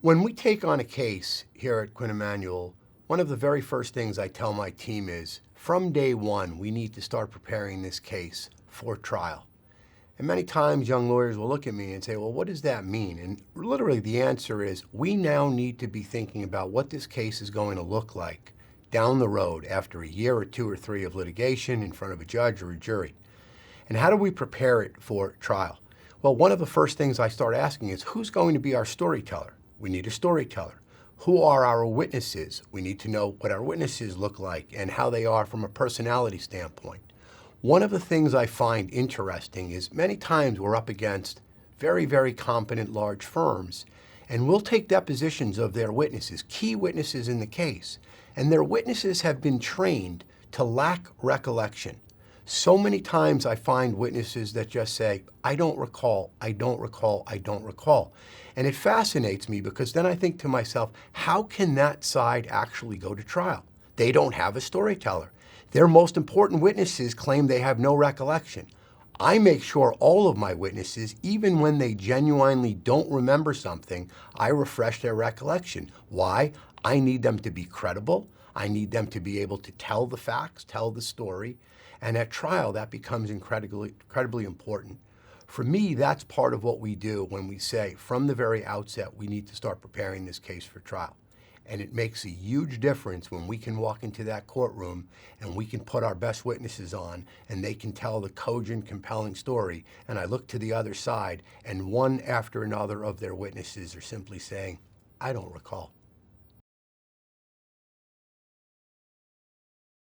When we take on a case here at Quinn Emanuel, one of the very first things I tell my team is, from day one, we need to start preparing this case for trial. And many times young lawyers will look at me and say, well, what does that mean? And literally the answer is, we now need to be thinking about what this case is going to look like down the road after a year or two or three of litigation in front of a judge or a jury. And how do we prepare it for trial? Well, one of the first things I start asking is, who's going to be our storyteller? We need a storyteller. Who are our witnesses? We need to know what our witnesses look like and how they are from a personality standpoint. One of the things I find interesting is many times we're up against very, very competent large firms, and we'll take depositions of their witnesses, key witnesses in the case, and their witnesses have been trained to lack recollection. So many times I find witnesses that just say, I don't recall, I don't recall, I don't recall. And it fascinates me because then I think to myself, how can that side actually go to trial? They don't have a storyteller. Their most important witnesses claim they have no recollection. I make sure all of my witnesses, even when they genuinely don't remember something, I refresh their recollection. Why? I need them to be credible. I need them to be able to tell the facts, tell the story. And at trial, that becomes incredibly important. For me, that's part of what we do when we say, from the very outset, we need to start preparing this case for trial. And it makes a huge difference when we can walk into that courtroom and we can put our best witnesses on and they can tell the cogent, compelling story. And I look to the other side and one after another of their witnesses are simply saying, I don't recall.